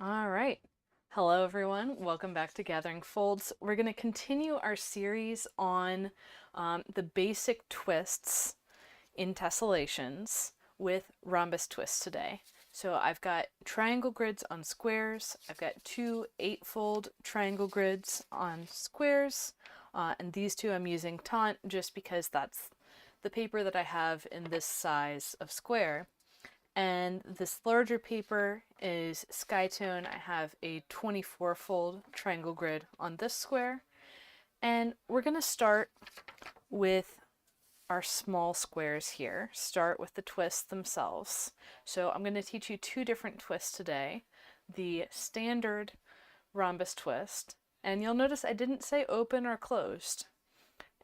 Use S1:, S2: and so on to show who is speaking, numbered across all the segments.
S1: All right. Hello, everyone. Welcome back to Gathering Folds. We're going to continue our series on the basic twists in tessellations with rhombus twists today. So I've got triangle grids on squares. I've got two 8-fold triangle grids on squares. And these two I'm using taunt just because that's the paper that I have in this size of square. And this larger paper is Skytone. I have a 24-fold triangle grid on this square. And we're going to start with our small squares here. Start with the twists themselves. So I'm going to teach you two different twists today. The standard rhombus twist. And you'll notice I didn't say open or closed.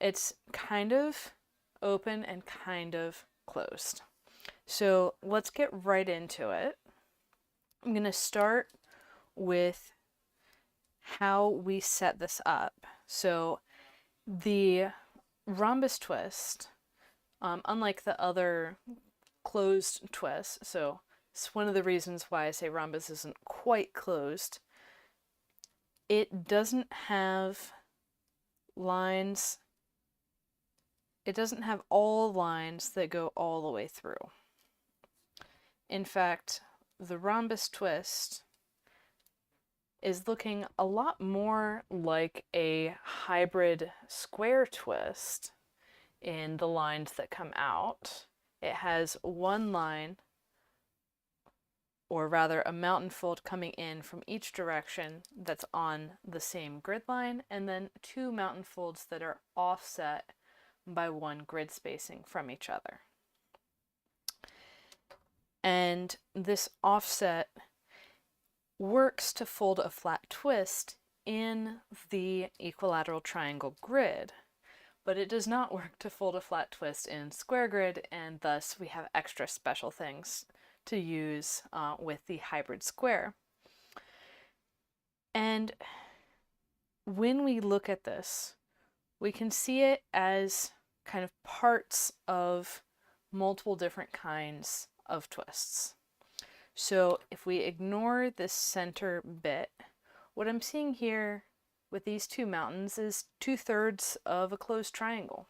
S1: It's kind of open and kind of closed. So let's get right into it. I'm going to start with how we set this up. So the rhombus twist, unlike the other closed twists, so it's one of the reasons why I say rhombus isn't quite closed, it doesn't have lines, it doesn't have all lines that go all the way through. In fact, the rhombus twist is looking a lot more like a hybrid square twist in the lines that come out. It has one line, or rather a mountain fold coming in from each direction that's on the same grid line, and then two mountain folds that are offset by one grid spacing from each other. And this offset works to fold a flat twist in the equilateral triangle grid, but it does not work to fold a flat twist in square grid, and thus we have extra special things to use with the hybrid square. And when we look at this, we can see it as kind of parts of multiple different kinds of twists. So if we ignore this center bit, what I'm seeing here with these two mountains is 2/3 of a closed triangle.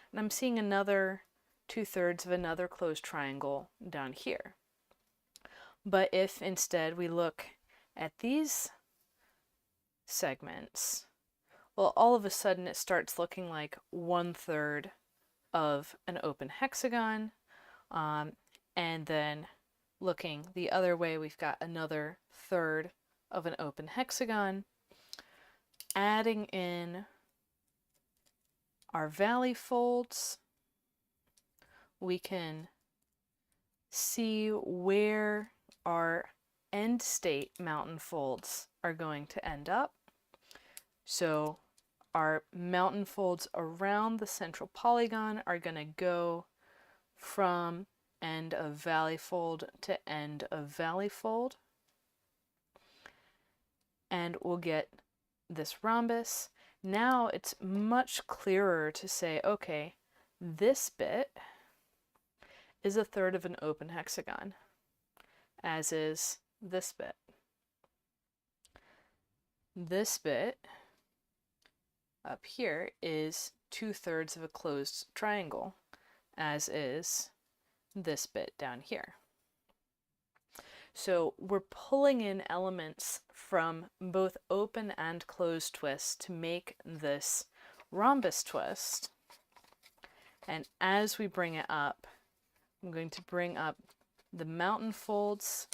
S1: And I'm seeing another 2/3 of another closed triangle down here. But if instead we look at these segments, well, all of a sudden it starts looking like 1/3 of an open hexagon, and then looking the other way, we've got another third of an open hexagon. Adding in our valley folds, we can see where our end state mountain folds are going to end up. So our mountain folds around the central polygon are going to go from end of valley fold to end of valley fold. And we'll get this rhombus. Now it's much clearer to say, okay, this bit is 1/3 of an open hexagon, as is this bit. This bit up here is 2/3 of a closed triangle, as is this bit down here. So we're pulling in elements from both open and closed twists to make this rhombus twist. And as we bring it up, I'm going to bring up the mountain folds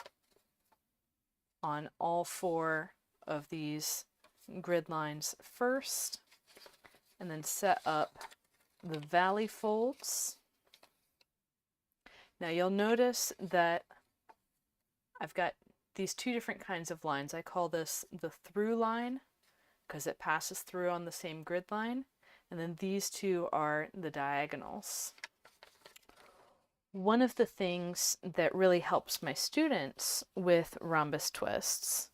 S1: on all 4 of these grid lines first, and then set up the valley folds. Now you'll notice that I've got these two different kinds of lines. I call this the through line because it passes through on the same grid line, and then these two are the diagonals. One of the things that really helps my students with rhombus twists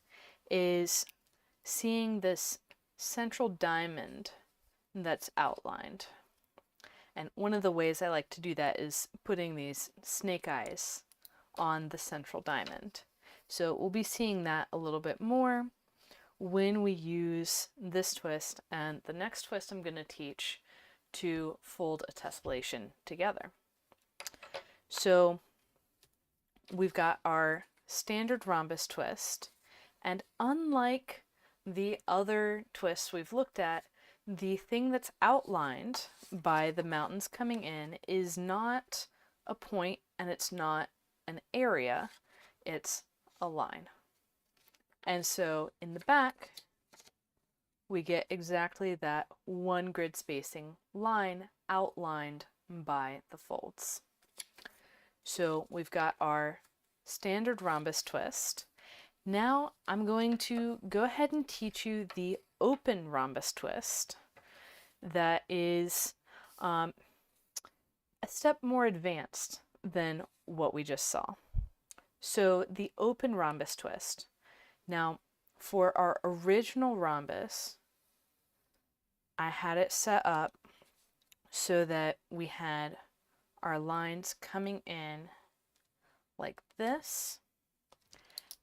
S1: is seeing this central diamond that's outlined. And one of the ways I like to do that is putting these snake eyes on the central diamond. So we'll be seeing that a little bit more when we use this twist and the next twist I'm going to teach to fold a tessellation together. So we've got our standard rhombus twist, and unlike the other twists we've looked at, the thing that's outlined by the mountains coming in is not a point and it's not an area, it's a line. And so in the back, we get exactly that one grid spacing line outlined by the folds. So we've got our standard rhombus twist. Now I'm going to go ahead and teach you the open rhombus twist that is a step more advanced than what we just saw. So the open rhombus twist. Now for our original rhombus, I had it set up so that we had our lines coming in like this.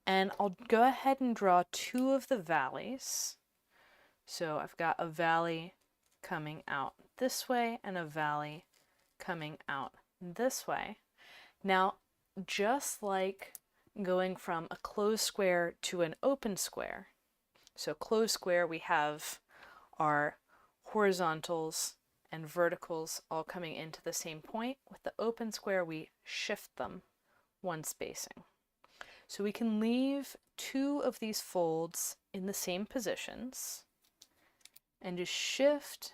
S1: And I'll go ahead and draw two of the valleys. So I've got a valley coming out this way and a valley coming out this way. Now, just like going from a closed square to an open square, so closed square we have our horizontals and verticals all coming into the same point. With the open square, we shift them one spacing. So we can leave two of these folds in the same positions and just shift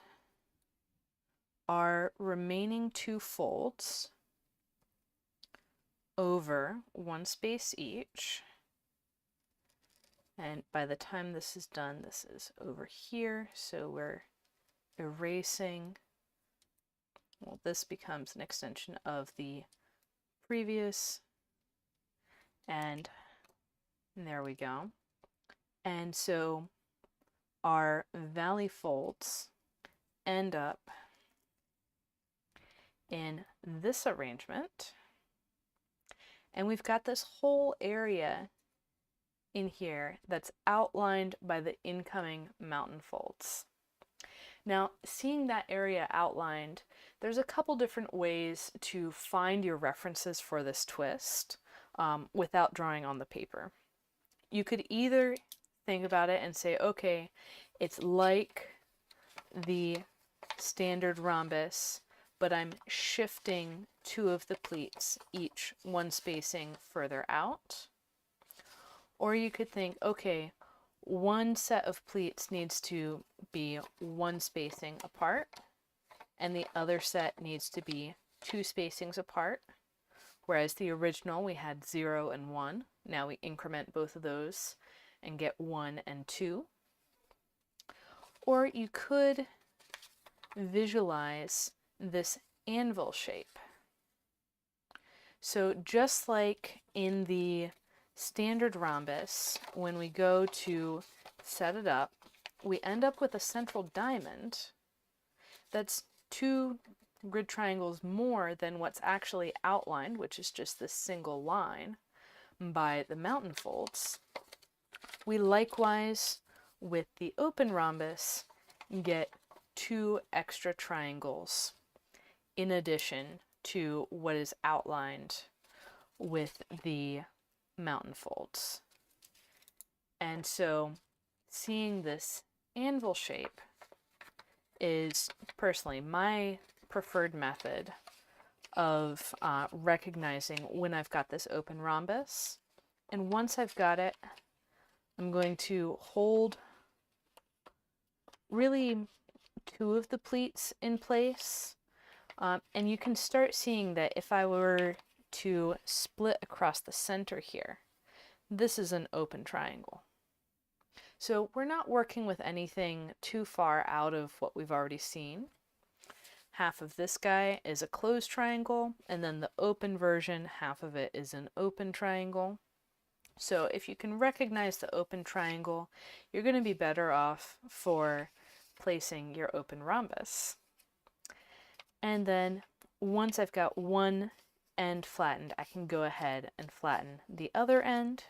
S1: our remaining two folds over one space each. And by the time this is done, this is over here. So we're erasing. Well, this becomes an extension of the previous. And there we go. And so our valley folds end up in this arrangement. And we've got this whole area in here that's outlined by the incoming mountain folds. Now, seeing that area outlined, there's a couple different ways to find your references for this twist without drawing on the paper. You could either think about it and say, okay, it's like the standard rhombus, but I'm shifting two of the pleats, each one spacing further out. Or you could think, okay, one set of pleats needs to be one spacing apart, and the other set needs to be two spacings apart. Whereas the original, we had 0 and 1. Now we increment both of those and get 1 and 2. Or you could visualize this anvil shape. So just like in the standard rhombus, when we go to set it up, we end up with a central diamond that's two grid triangles more than what's actually outlined, which is just this single line by the mountain folds. We likewise, with the open rhombus, get two extra triangles in addition to what is outlined with the mountain folds. And so seeing this anvil shape is personally my preferred method of recognizing when I've got this open rhombus. And once I've got it, I'm going to hold really two of the pleats in place. And you can start seeing that if I were to split across the center here, this is an open triangle. So we're not working with anything too far out of what we've already seen. Half of this guy is a closed triangle, and then the open version, half of it is an open triangle. So if you can recognize the open triangle, you're going to be better off for placing your open rhombus. And then once I've got one end flattened, I can go ahead and flatten the other end.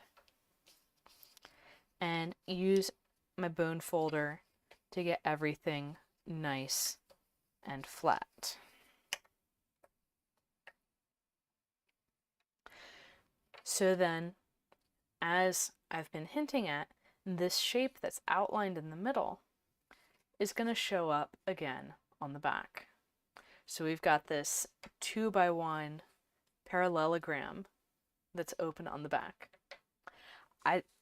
S1: and use my bone folder to get everything nice and flat. So then, as I've been hinting at, this shape that's outlined in the middle is going to show up again on the back. So we've got this 2x1 parallelogram that's open on the back.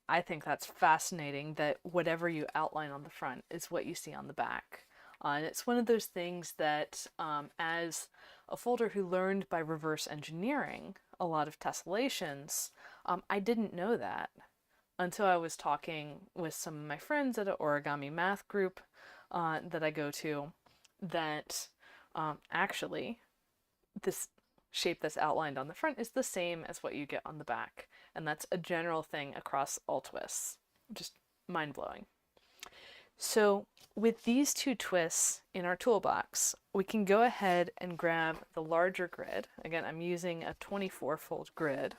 S1: I think that's fascinating that whatever you outline on the front is what you see on the back. And it's one of those things that, as a folder who learned by reverse engineering a lot of tessellations, I didn't know that until I was talking with some of my friends at an origami math group that I go to, that actually this shape that's outlined on the front is the same as what you get on the back. And that's a general thing across all twists. Just mind-blowing. So with these two twists in our toolbox, we can go ahead and grab the larger grid. Again, I'm using a 24-fold grid.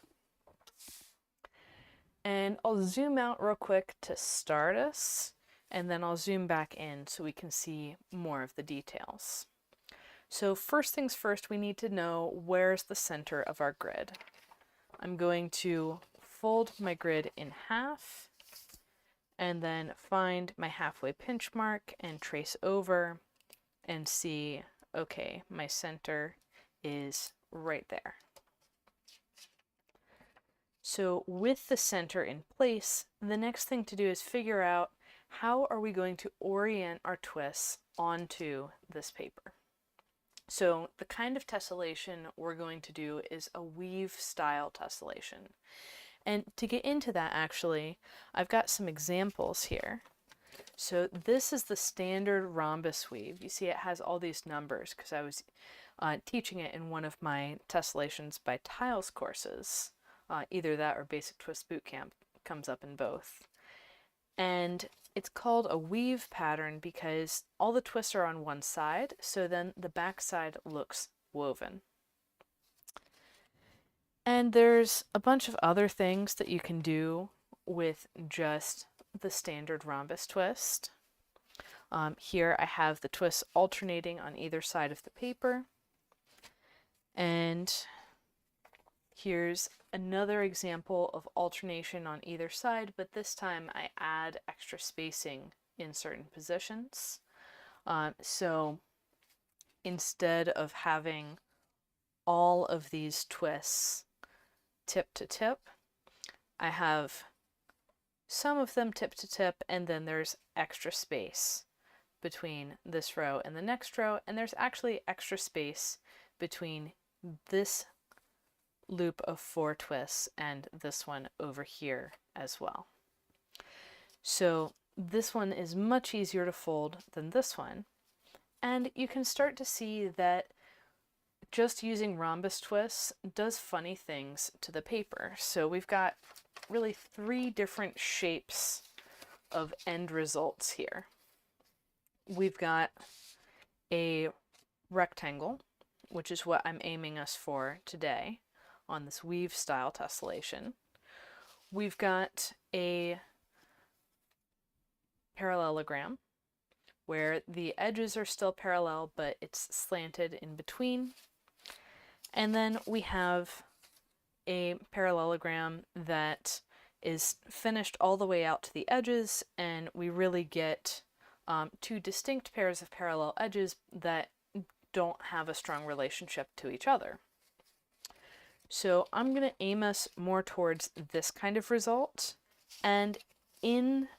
S1: And I'll zoom out real quick to start us, and then I'll zoom back in so we can see more of the details. So first things first, we need to know where's the center of our grid. I'm going to fold my grid in half and then find my halfway pinch mark and trace over and see, okay, my center is right there. So with the center in place, the next thing to do is figure out how are we going to orient our twists onto this paper. So the kind of tessellation we're going to do is a weave style tessellation. And to get into that, actually, I've got some examples here. So this is the standard rhombus weave. You see it has all these numbers because I was teaching it in one of my tessellations by tiles courses. Either that or Basic Twist Bootcamp comes up in both. And it's called a weave pattern because all the twists are on one side, so then the back side looks woven. And there's a bunch of other things that you can do with just the standard rhombus twist. Here I have the twists alternating on either side of the paper. And here's another example of alternation on either side, but this time I add extra spacing in certain positions. So instead of having all of these twists tip to tip, I have some of them tip to tip, and then there's extra space between this row and the next row, and there's actually extra space between this loop of 4 twists and this one over here as well. So this one is much easier to fold than this one, and you can start to see that just using rhombus twists does funny things to the paper. So we've got really 3 different shapes of end results here. We've got a rectangle, which is what I'm aiming us for today on this weave style tessellation. We've got a parallelogram where the edges are still parallel, but it's slanted in between. And then we have a parallelogram that is finished all the way out to the edges, and we really get 2 distinct pairs of parallel edges that don't have a strong relationship to each other. So I'm going to aim us more towards this kind of result, and in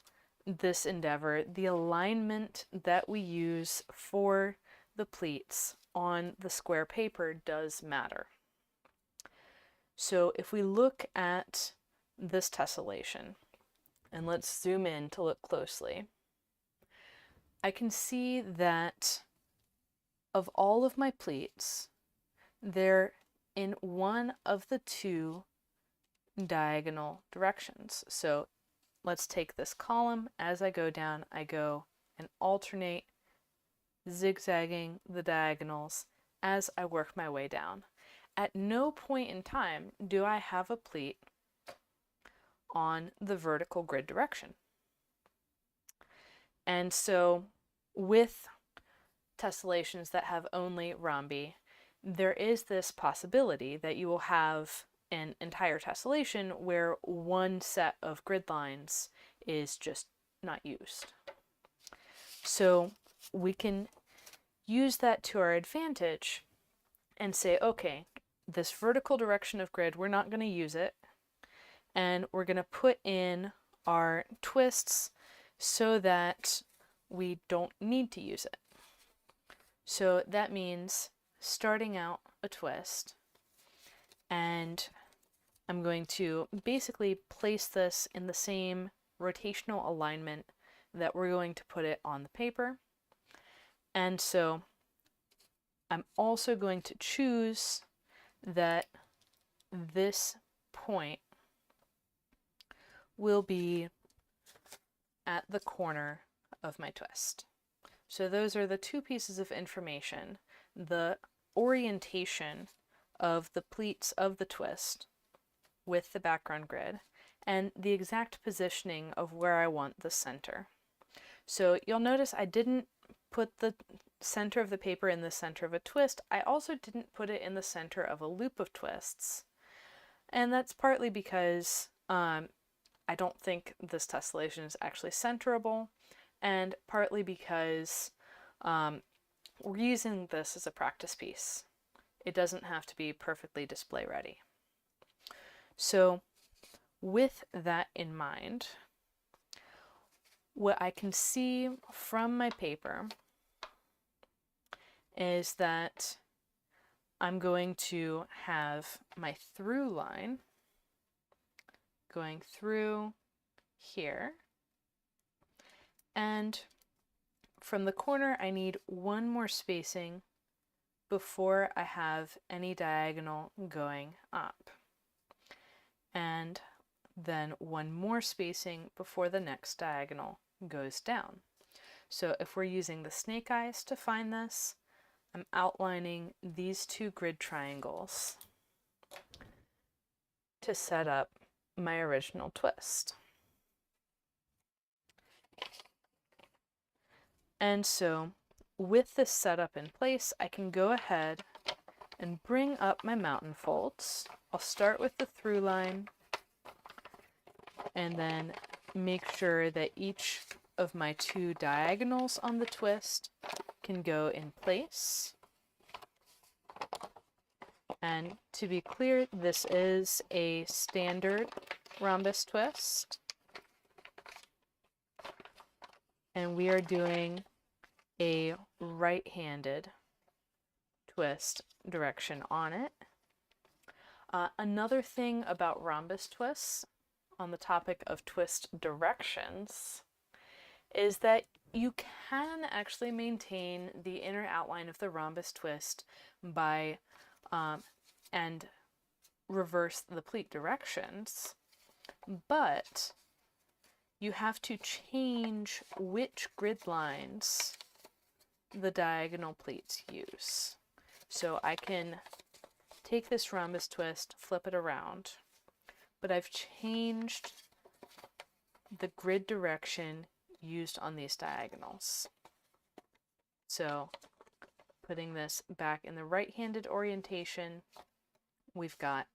S1: this endeavor, the alignment that we use for the pleats on the square paper does matter. So if we look at this tessellation, and let's zoom in to look closely, I can see that of all of my pleats, they're in one of the 2 diagonal directions. So let's take this column. As I go down, I go and alternate zigzagging the diagonals as I work my way down. At no point in time do I have a pleat on the vertical grid direction. And so with tessellations that have only rhombi, there is this possibility that you will have an entire tessellation where one set of grid lines is just not used. So we can use that to our advantage and say, okay, this vertical direction of grid, we're not going to use it, and we're going to put in our twists so that we don't need to use it. So that means starting out a twist, and I'm going to basically place this in the same rotational alignment that we're going to put it on the paper. And so I'm also going to choose that this point will be at the corner of my twist. So those are the two pieces of information: the orientation of the pleats of the twist with the background grid, and the exact positioning of where I want the center. So you'll notice I didn't put the center of the paper in the center of a twist. I also didn't put it in the center of a loop of twists. And that's partly because I don't think this tessellation is actually centerable, and partly because we're using this as a practice piece. It doesn't have to be perfectly display ready. So with that in mind, what I can see from my paper is that I'm going to have my through line going through here, and from the corner I need one more spacing before I have any diagonal going up, and then one more spacing before the next diagonal goes down. So if we're using the snake eyes to find this, I'm outlining these two grid triangles to set up my original twist. And so with this setup in place, I can go ahead and bring up my mountain folds. I'll start with the through line and then make sure that each of my two diagonals on the twist can go in place. And to be clear, this is a standard rhombus twist, and we are doing a right-handed twist direction on it. Another thing about rhombus twists, on the topic of twist directions, is that you can actually maintain the inner outline of the rhombus twist by and reverse the pleat directions, but you have to change which grid lines the diagonal pleats use. So I can take this rhombus twist, flip it around, but I've changed the grid direction used on these diagonals. So putting this back in the right-handed orientation, we've got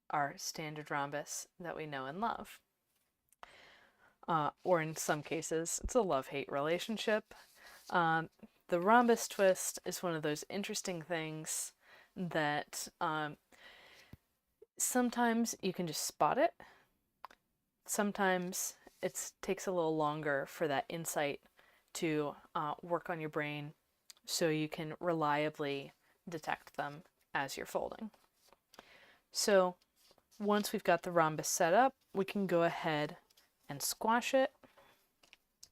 S1: our standard rhombus that we know and love. Or in some cases, it's a love-hate relationship. The rhombus twist is one of those interesting things that sometimes you can just spot it. Sometimes it takes a little longer for that insight to work on your brain so you can reliably detect them as you're folding. So once we've got the rhombus set up, we can go ahead and squash it.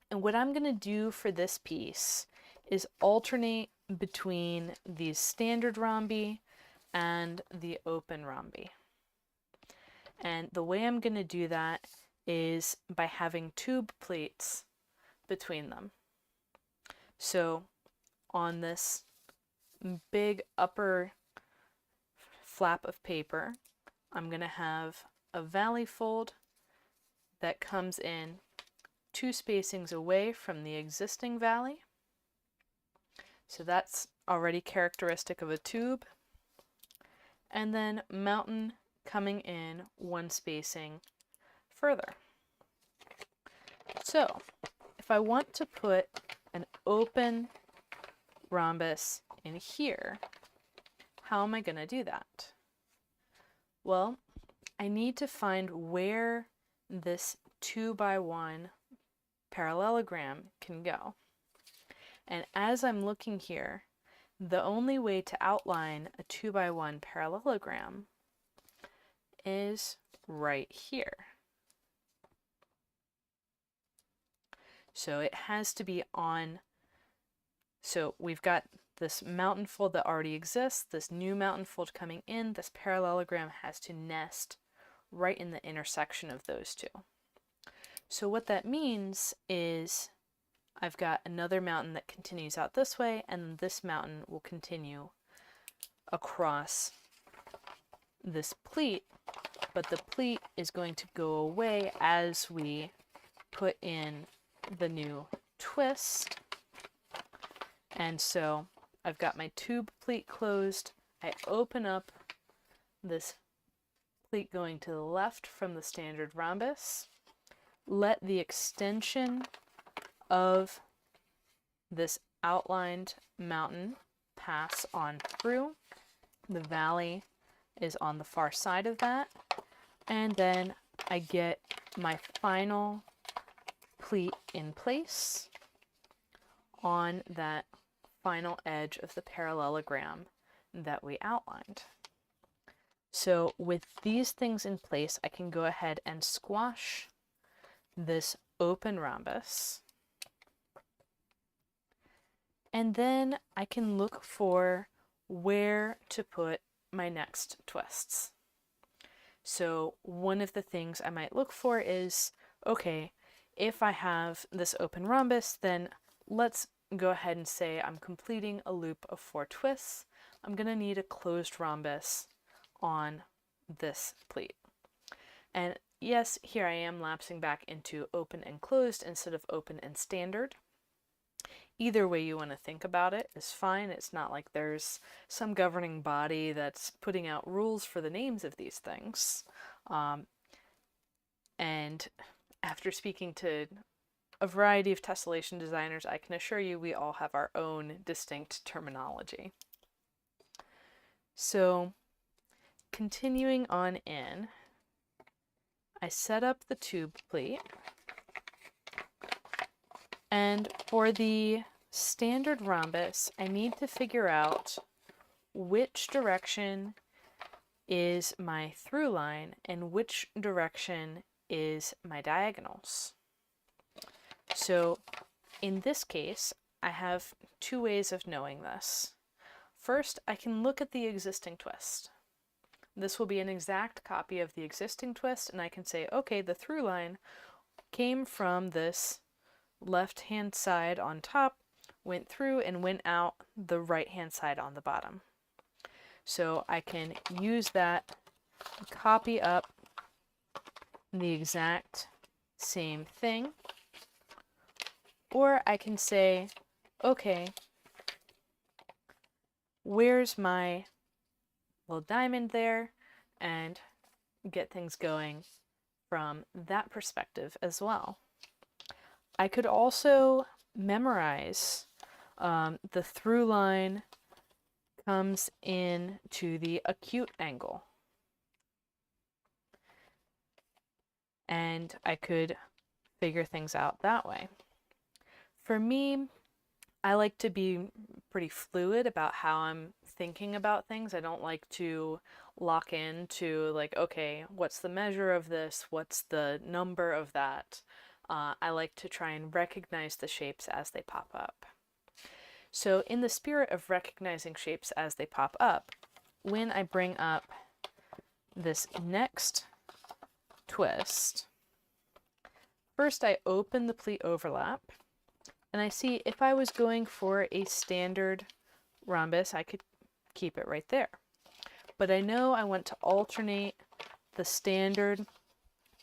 S1: And what I'm going to do for this piece is alternate between these standard rhombi and the open rhombi. And the way I'm going to do that is by having tube pleats between them. So on this big upper flap of paper, I'm going to have a valley fold that comes in 2 spacings away from the existing valley. So that's already characteristic of a tube. And then mountain coming in 1 spacing further. So if I want to put an open rhombus in here, how am I going to do that? Well, I need to find where this 2x1 parallelogram can go. And as I'm looking here, the only way to outline a 2x1 parallelogram is right here. So it has to be on, so we've got this mountain fold that already exists, this new mountain fold coming in, this parallelogram has to nest right in the intersection of those two. So what that means is I've got another mountain that continues out this way, and this mountain will continue across this pleat, but the pleat is going to go away as we put in the new twist. And so I've got my tube pleat closed. I open up this pleat going to the left from the standard rhombus, let the extension of this outlined mountain pass on through. The valley is on the far side of that, and then I get my final pleat in place on that final edge of the parallelogram that we outlined. So with these things in place, I can go ahead and squash this open rhombus, and then I can look for where to put my next twists. So one of the things I might look for is, okay, if I have this open rhombus, then let's go ahead and say I'm completing a loop of 4 twists. I'm going to need a closed rhombus on this pleat. And yes, here I am lapsing back into open and closed instead of open and standard. Either way you want to think about it is fine. It's not like there's some governing body that's putting out rules for the names of these things. And after speaking to a variety of tessellation designers, I can assure you we all have our own distinct terminology. So continuing on in, I set up the tube pleat, and for the standard rhombus, I need to figure out which direction is my through line and which direction is my diagonals. So in this case, I have 2 ways of knowing this. First, I can look at the existing twist. This will be an exact copy of the existing twist, and I can say, okay, the through line came from this left-hand side on top, went through and went out the right-hand side on the bottom. So I can use that, copy up the exact same thing, or I can say, okay, where's my little diamond there, and get things going from that perspective as well. I could also memorize the through line comes in to the acute angle, and I could figure things out that way. For me, I like to be pretty fluid about how I'm thinking about things. I don't like to lock into like, okay, what's the measure of this? What's the number of that? I like to try and recognize the shapes as they pop up. So in the spirit of recognizing shapes as they pop up, when I bring up this next twist, first I open the pleat overlap, and I see if I was going for a standard rhombus, I could keep it right there. But I know I want to alternate the standard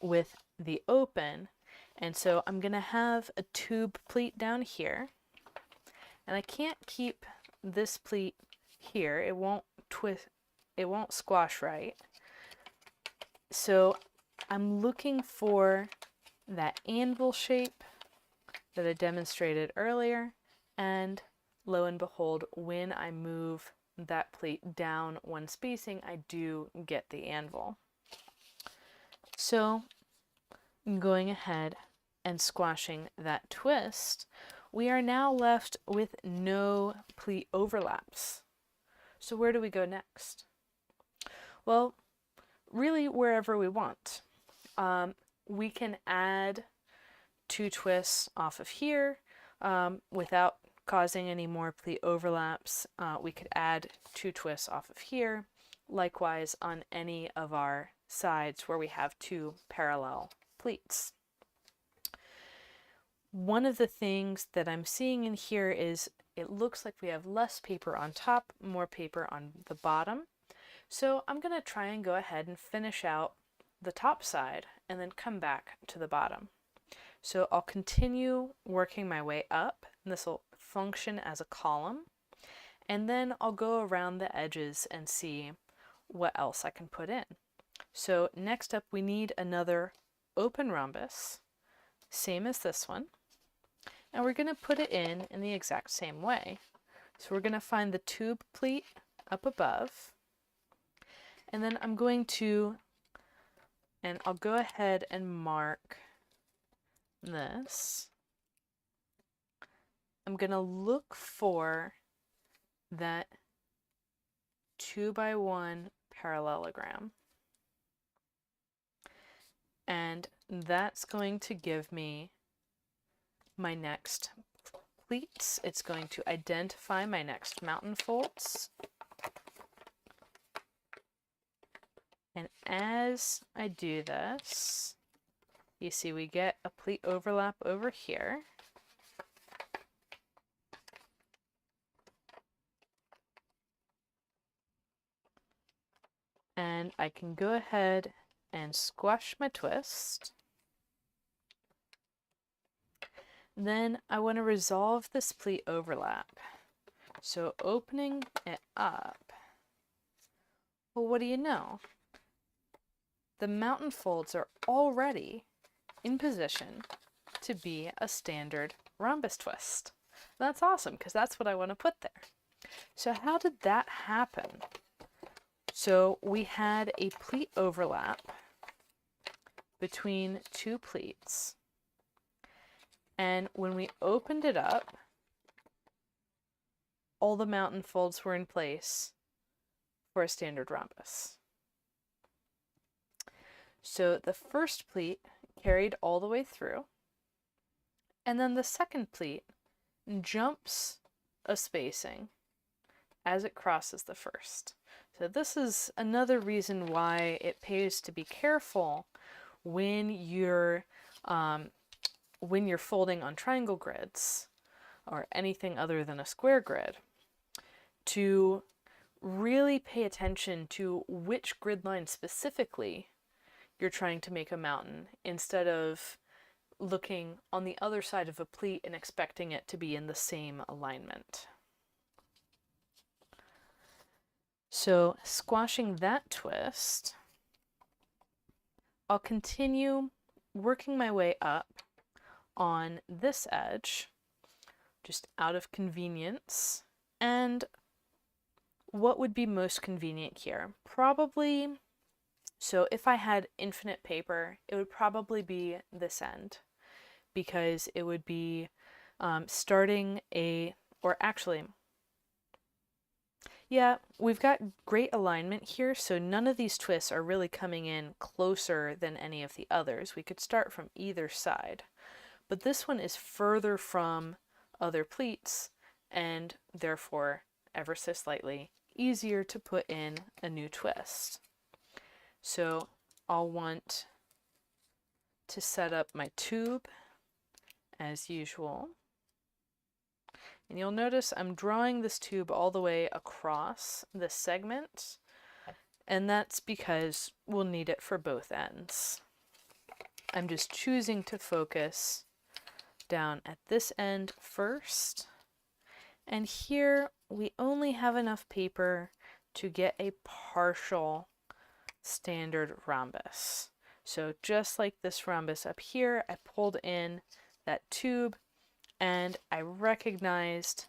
S1: with the open, And so I'm going to have a tube pleat down here, and I can't keep this pleat here. It won't twist, it won't squash right. So I'm looking for that anvil shape that I demonstrated earlier, and lo and behold, when I move that pleat down one spacing, I do get the anvil. So going ahead and squashing that twist, we are now left with no pleat overlaps. So where do we go next? Well, really wherever we want. We can add 2 twists off of here without causing any more pleat overlaps. We could add 2 twists off of here. Likewise on any of our sides where we have 2 parallel pleats. One of the things that I'm seeing in here is it looks like we have less paper on top, more paper on the bottom. So I'm going to try and go ahead and finish out the top side and then come back to the bottom. So I'll continue working my way up, and this will function as a column, and then I'll go around the edges and see what else I can put in. So next up we need another open rhombus, same as this one, and we're going to put it in the exact same way. So we're going to find the tube pleat up above, and then I'm going to, and I'll go ahead and mark this. I'm going to look for that 2x1 parallelogram. And that's going to give me my next pleats. It's going to identify my next mountain folds. And as I do this, you see we get a pleat overlap over here. And I can go ahead and squash my twist. Then I want to resolve this pleat overlap. So opening it up, well, what do you know? The mountain folds are already in position to be a standard rhombus twist. That's awesome, because that's what I want to put there. So how did that happen? So we had a pleat overlap between 2 pleats, and when we opened it up, all the mountain folds were in place for a standard rhombus. So the first pleat carried all the way through, and then the second pleat jumps a spacing as it crosses the first. So this is another reason why it pays to be careful when you're folding on triangle grids or anything other than a square grid, to really pay attention to which grid line specifically you're trying to make a mountain, instead of looking on the other side of a pleat and expecting it to be in the same alignment. So squashing that twist, I'll continue working my way up on this edge, just out of convenience. And what would be most convenient here? Probably, so if I had infinite paper, it would probably be this end, because it would be starting a, or actually, yeah, we've got great alignment here, so none of these twists are really coming in closer than any of the others. We could start from either side, but this one is further from other pleats, and therefore ever so slightly easier to put in a new twist. So I'll want to set up my tube as usual. And you'll notice I'm drawing this tube all the way across this segment, and that's because we'll need it for both ends. I'm just choosing to focus down at this end first. And here we only have enough paper to get a partial standard rhombus. So just like this rhombus up here, I pulled in that tube and I recognized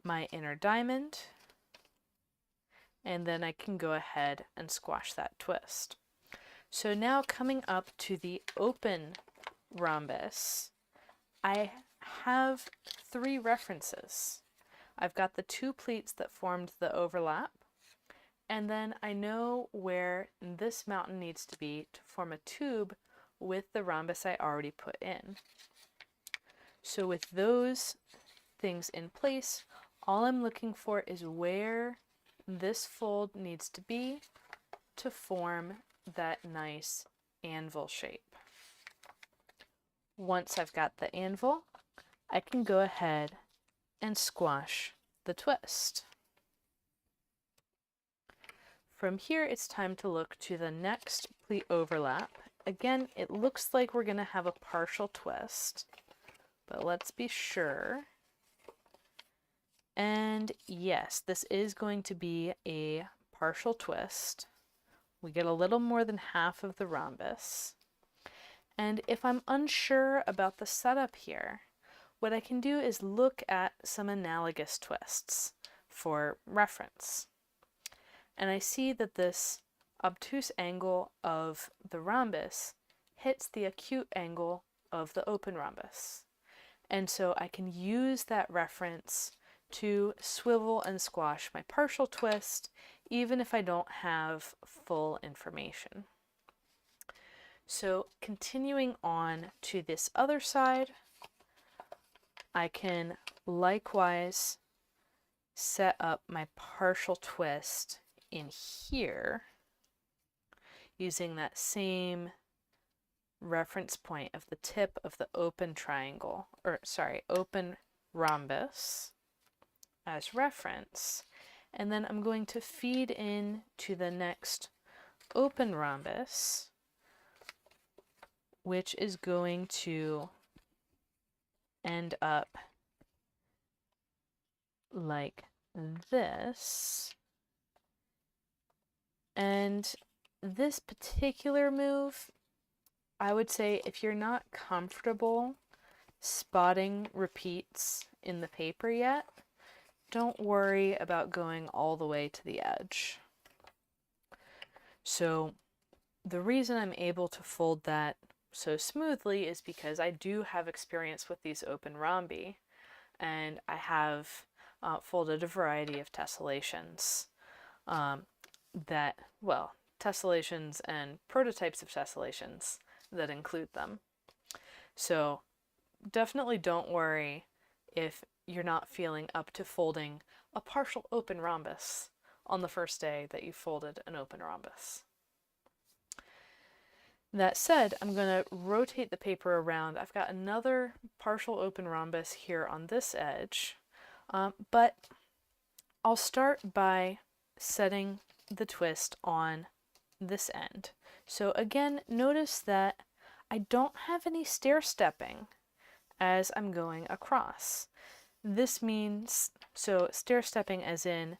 S1: my inner diamond, and then I can go ahead and squash that twist. So now coming up to the open rhombus, I have 3 references. I've got the 2 pleats that formed the overlap, and then I know where this mountain needs to be to form a tube with the rhombus I already put in. So with those things in place, all I'm looking for is where this fold needs to be to form that nice anvil shape. Once I've got the anvil, I can go ahead and squash the twist. From here, it's time to look to the next pleat overlap. Again, it looks like we're going to have a partial twist, but let's be sure. And yes, this is going to be a partial twist. We get a little more than half of the rhombus. And if I'm unsure about the setup here, what I can do is look at some analogous twists for reference. And I see that this obtuse angle of the rhombus hits the acute angle of the open rhombus. And so I can use that reference to swivel and squash my partial twist, even if I don't have full information. So continuing on to this other side, I can likewise set up my partial twist in here using that same reference point of the tip of the open triangle, or sorry, open rhombus as reference. And then I'm going to feed in to the next open rhombus, which is going to end up like this. And this particular move, I would say if you're not comfortable spotting repeats in the paper yet, don't worry about going all the way to the edge. So the reason I'm able to fold that so smoothly is because I do have experience with these open rhombi, and I have folded a variety of tessellations tessellations and prototypes of tessellations that include them. So definitely don't worry if you're not feeling up to folding a partial open rhombus on the first day that you folded an open rhombus. That said, I'm going to rotate the paper around. I've got another partial open rhombus here on this edge, but I'll start by setting the twist on this end. So again, notice that I don't have any stair stepping as I'm going across. This means, so stair stepping as in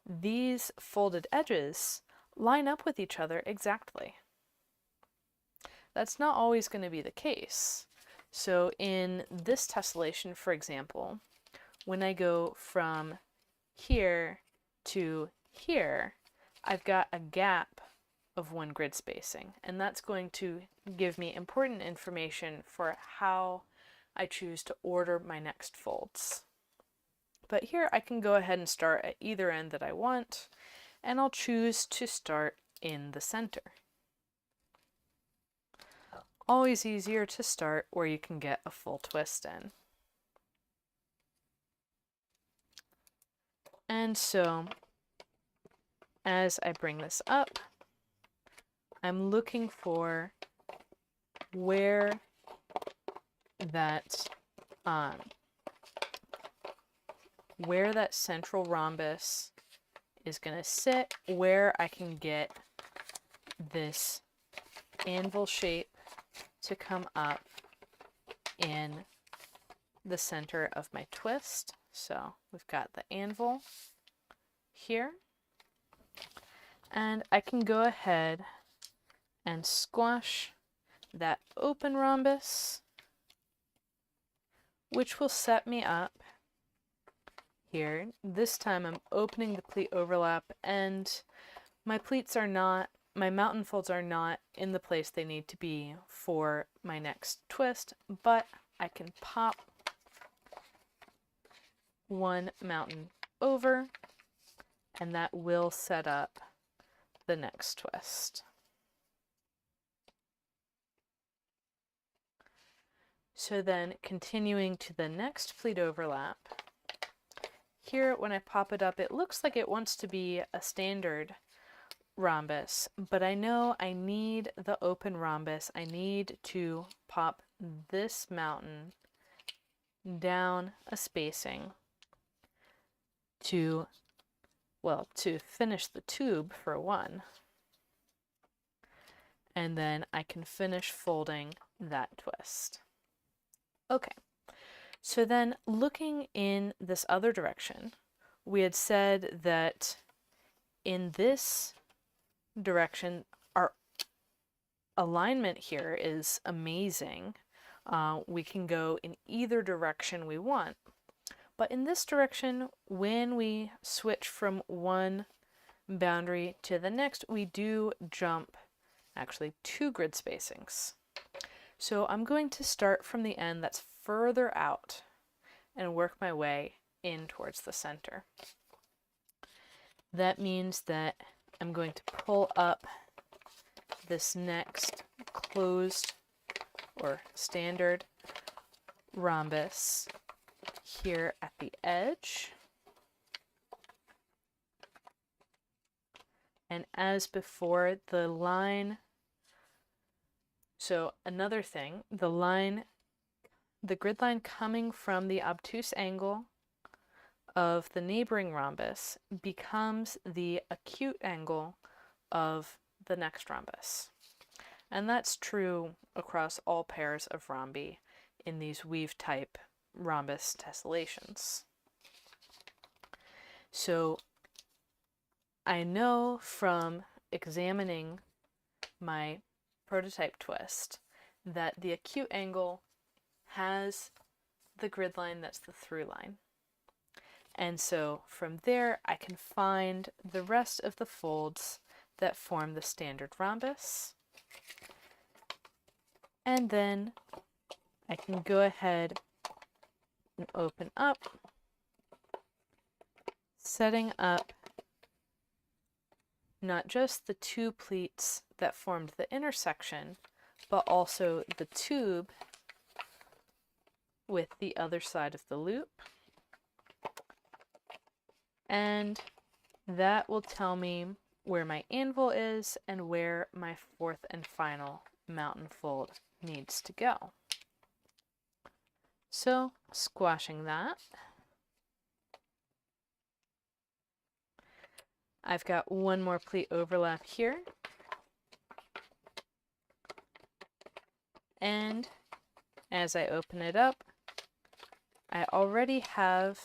S1: these folded edges line up with each other exactly. That's not always going to be the case. So in this tessellation, for example, when I go from here to here, I've got a gap of 1 grid spacing, and that's going to give me important information for how I choose to order my next folds. But here I can go ahead and start at either end that I want, and I'll choose to start in the center. Always easier to start where you can get a full twist in. And so as I bring this up, I'm looking for where that central rhombus is going to sit, where I can get this anvil shape to come up in the center of my twist. So we've got the anvil here, and I can go ahead and squash that open rhombus, which will set me up here. This time I'm opening the pleat overlap, and my mountain folds are not in the place they need to be for my next twist, but I can pop one mountain over, and that will set up the next twist. So then continuing to the next pleat overlap, here when I pop it up, it looks like it wants to be a standard rhombus, but I know I need the open rhombus. I need to pop this mountain down a spacing to finish the tube for one, and then I can finish folding that twist. Okay, so then looking in this other direction, we had said that in this direction, our alignment here is amazing. We can go in either direction we want. But in this direction, when we switch from one boundary to the next, we do jump actually 2 grid spacings. So I'm going to start from the end that's further out and work my way in towards the center. That means that I'm going to pull up this next closed or standard rhombus here at the edge. And as before, the line, so another thing, the grid line coming from the obtuse angle of the neighboring rhombus becomes the acute angle of the next rhombus. And that's true across all pairs of rhombi in these weave type rhombus tessellations. So I know from examining my prototype twist that the acute angle has the grid line that's the through line. And so from there I can find the rest of the folds that form the standard rhombus. And then I can go ahead and open up, setting up not just the 2 pleats that formed the intersection, but also the tube with the other side of the loop. And that will tell me where my anvil is and where my 4th and final mountain fold needs to go. So squashing that, I've got one more pleat overlap here, and as I open it up, I already have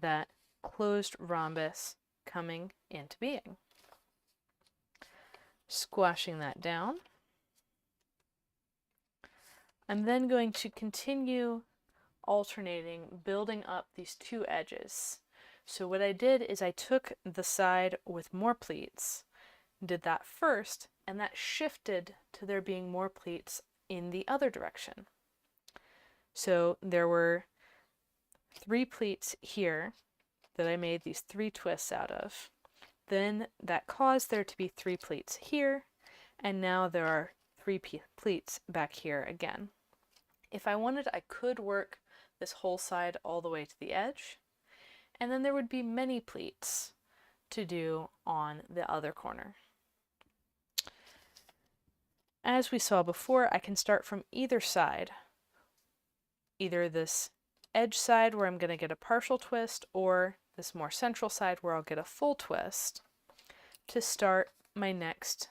S1: that closed rhombus coming into being. Squashing that down, I'm then going to continue alternating, building up these 2 edges. So what I did is I took the side with more pleats, did that first, and that shifted to there being more pleats in the other direction. So there were 3 pleats here that I made these 3 twists out of. Then that caused there to be 3 pleats here, and now there are 3 pleats back here again. If I wanted, I could work this whole side all the way to the edge, and then there would be many pleats to do on the other corner. As we saw before, I can start from either side, either this edge side where I'm going to get a partial twist, or this more central side where I'll get a full twist, to start my next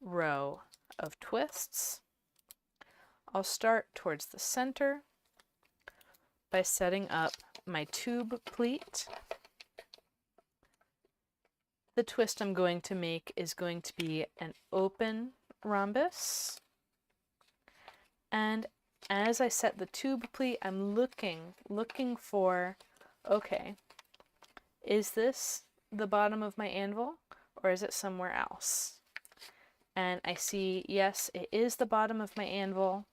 S1: row of twists. I'll start towards the center by setting up my tube pleat. The twist I'm going to make is going to be an open rhombus. And as I set the tube pleat, I'm looking for, okay, is this the bottom of my anvil or is it somewhere else? And I see, yes, it is the bottom of my anvil,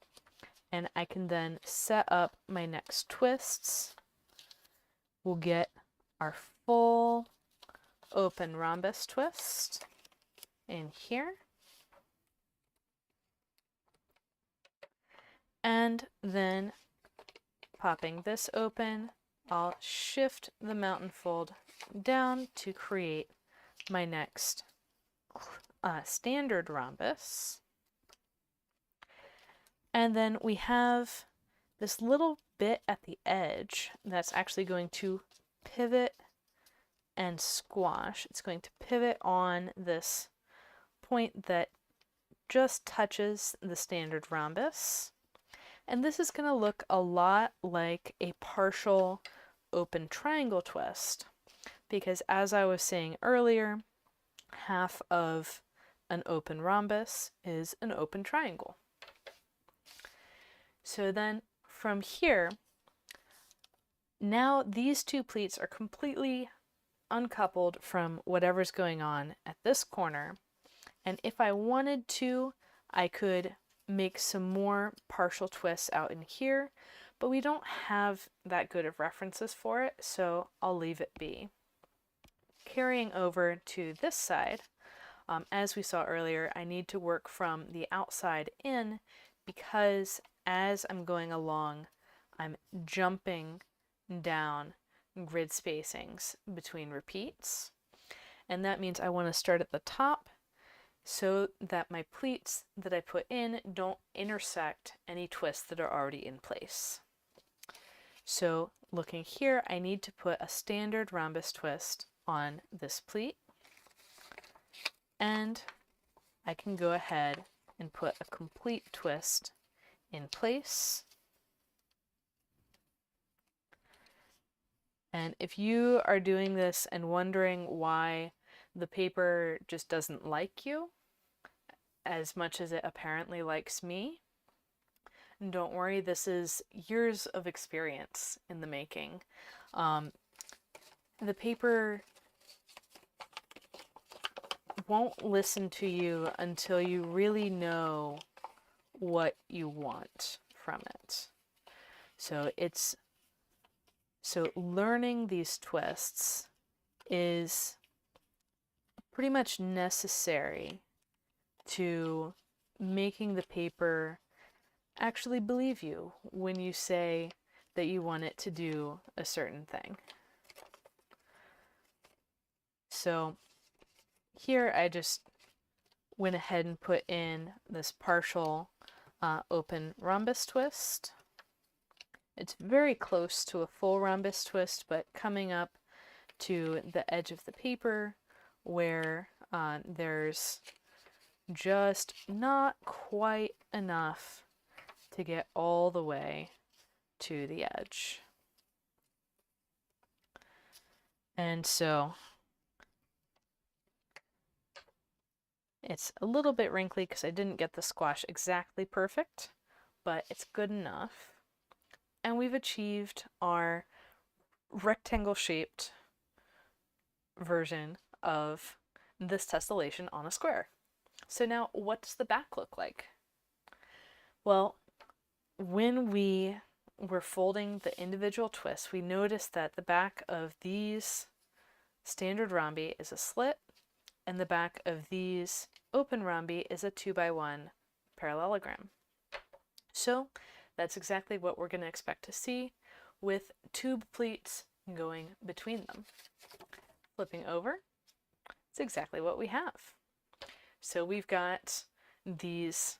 S1: and I can then set up my next twists. We'll get our full open rhombus twist in here. And then popping this open, I'll shift the mountain fold down to create my next standard rhombus. And then we have this little bit at the edge that's actually going to pivot and squash. It's going to pivot on this point that just touches the standard rhombus. And this is going to look a lot like a partial open triangle twist, because as I was saying earlier, half of an open rhombus is an open triangle. So then from here, now these two pleats are completely uncoupled from whatever's going on at this corner. And if I wanted to, I could make some more partial twists out in here, but we don't have that good of references for it, so I'll leave it be. Carrying over to this side, as we saw earlier, I need to work from the outside in, because as I'm going along, I'm jumping down grid spacings between repeats. And that means I want to start at the top so that my pleats that I put in don't intersect any twists that are already in place. So looking here, I need to put a standard rhombus twist on this pleat. And I can go ahead and put a complete twist in place. And if you are doing this and wondering why the paper just doesn't like you as much as it apparently likes me, don't worry, this is years of experience in the making. The paper won't listen to you until you really know what you want from it. So learning these twists is pretty much necessary to making the paper actually believe you when you say that you want it to do a certain thing. So here I just went ahead and put in this partial open rhombus twist. It's very close to a full rhombus twist, but coming up to the edge of the paper where there's just not quite enough to get all the way to the edge. And so it's a little bit wrinkly because I didn't get the squash exactly perfect, but it's good enough. And we've achieved our rectangle-shaped version of this tessellation on a square. So now, what does the back look like? Well, when we were folding the individual twists, we noticed that the back of these standard rhombi is a slit, and the back of these open rhombi is a 2x1 parallelogram. So that's exactly what we're going to expect to see with tube pleats going between them. Flipping over, it's exactly what we have. So we've got these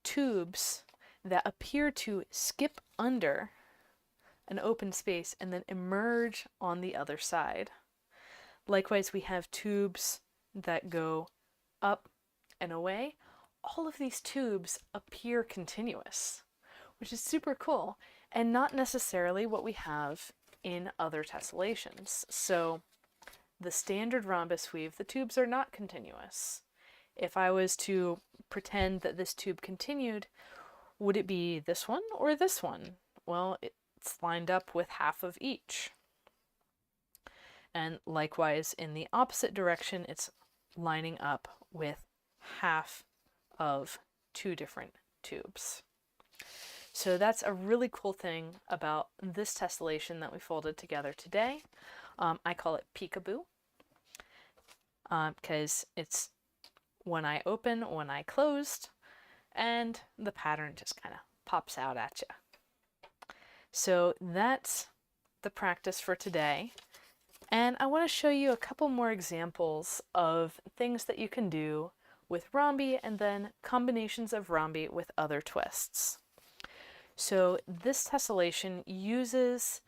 S1: tubes that appear to skip under an open space and then emerge on the other side. Likewise, we have tubes that go up and away. all of these tubes appear continuous, which is super cool and not necessarily what we have in other tessellations. So the standard rhombus weave, the tubes are not continuous. If I was to pretend that this tube continued, would it be this one or this one? Well, it's lined up with half of each. And likewise, in the opposite direction, it's lining up with half of two different tubes. So that's a really cool thing about this tessellation that we folded together today. I call it peekaboo because it's one eye open, one eye closed, and the pattern just kind of pops out at you. So that's the practice for today. And I want to show you a couple more examples of things that you can do with rhombi and then combinations of rhombi with other twists. So this tessellation uses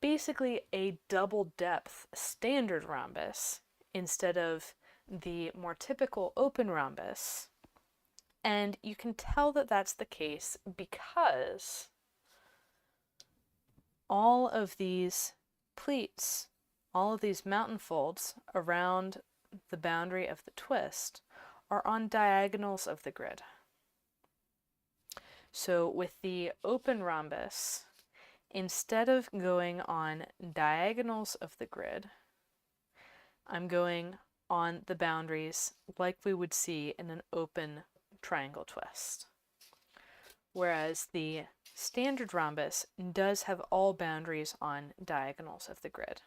S1: basically a double depth standard rhombus instead of the more typical open rhombus. And you can tell that that's the case because all of these pleats, all of these mountain folds around the boundary of the twist are on diagonals of the grid. So with the open rhombus, instead of going on diagonals of the grid, I'm going on the boundaries like we would see in an open triangle twist. Whereas the standard rhombus does have all boundaries on diagonals of the grid.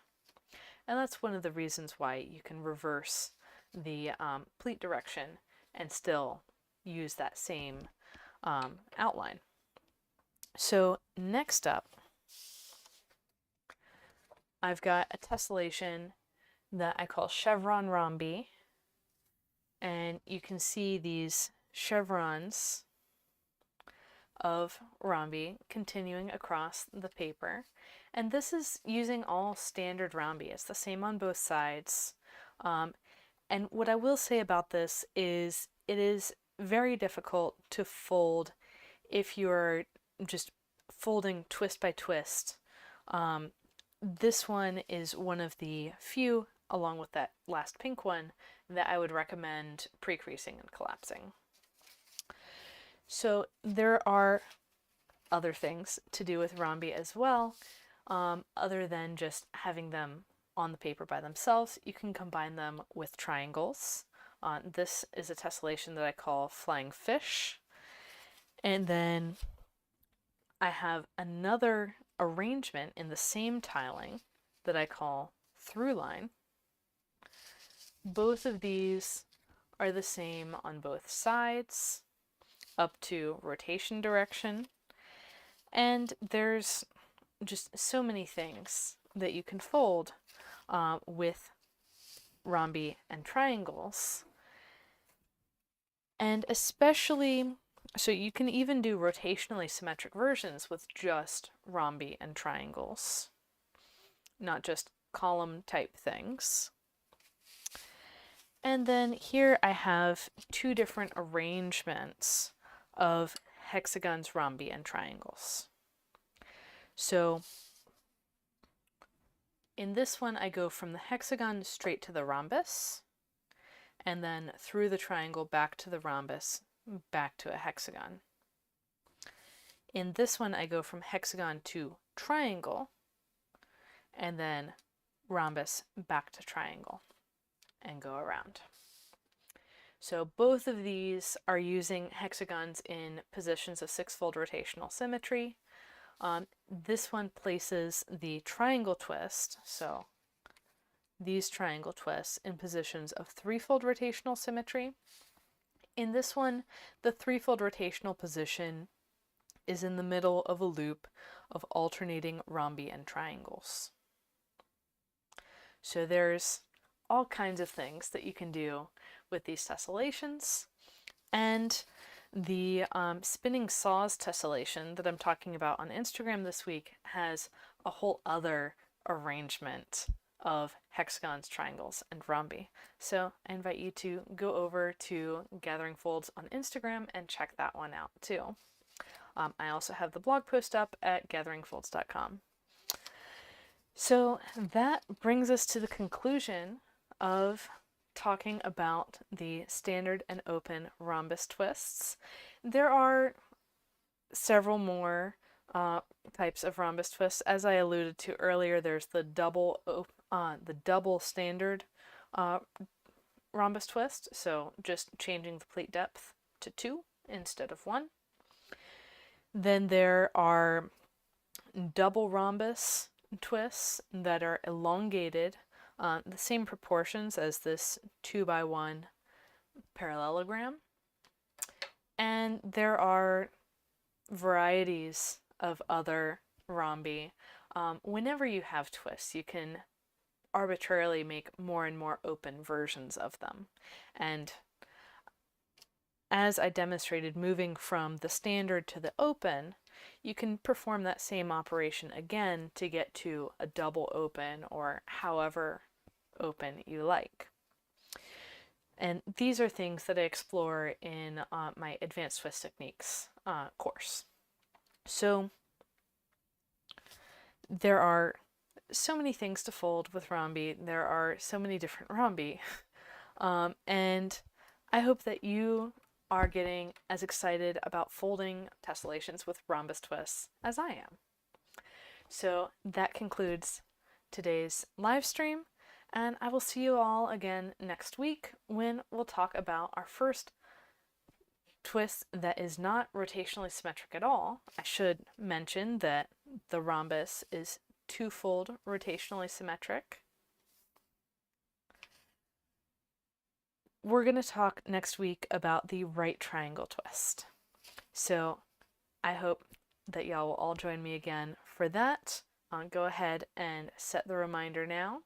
S1: And that's one of the reasons why you can reverse the pleat direction and still use that same outline. So next up, I've got a tessellation that I call chevron rhombi, and you can see these chevrons of rhombi continuing across the paper. And this is using all standard rhombi. It's the same on both sides. And what I will say about this is it is very difficult to fold if you're just folding twist by twist. This one is one of the few, along with that last pink one, that I would recommend pre-creasing and collapsing. So there are other things to do with rhombi as well, other than just having them on the paper by themselves. You can combine them with triangles. This is a tessellation that I call flying fish. And then I have another arrangement in the same tiling that I call through line. Both of these are the same on both sides, up to rotation direction. And there's just so many things that you can fold with rhombi and triangles. And especially, so you can even do rotationally symmetric versions with just rhombi and triangles, not just column type things. And then here I have two different arrangements of hexagons, rhombi, and triangles. So in this one, I go from the hexagon straight to the rhombus, and then through the triangle back to the rhombus, back to a hexagon. In this one, I go from hexagon to triangle, and then rhombus back to triangle, and go around. So both of these are using hexagons in positions of six-fold rotational symmetry. This one places the triangle twist, so these triangle twists, in positions of threefold rotational symmetry. In this one, the threefold rotational position is in the middle of a loop of alternating rhombi and triangles. So there's all kinds of things that you can do with these tessellations. And the spinning saws tessellation that I'm talking about on Instagram this week has a whole other arrangement of hexagons, triangles, and rhombi. So I invite you to go over to Gathering Folds on Instagram and check that one out too. I also have the blog post up at gatheringfolds.com. So that brings us to the conclusion of talking about the standard and open rhombus twists. There are several more types of rhombus twists. As I alluded to earlier, there's the double standard rhombus twist, so just changing the pleat depth to 2 instead of 1. Then there are double rhombus twists that are elongated, the same proportions as this 2x1 parallelogram. And there are varieties of other rhombi. Whenever you have twists, you can arbitrarily make more and more open versions of them. And as I demonstrated, moving from the standard to the open, you can perform that same operation again to get to a double open or however open you like. And these are things that I explore in my Advanced Twist Techniques course. So there are so many things to fold with rhombi. There are so many different rhombi. And I hope that you are getting as excited about folding tessellations with rhombus twists as I am. So that concludes today's live stream, and I will see you all again next week when we'll talk about our first twist that is not rotationally symmetric at all. I should mention that the rhombus is twofold rotationally symmetric. We're going to talk next week about the right triangle twist. So I hope that y'all will all join me again for that. Go ahead and set the reminder now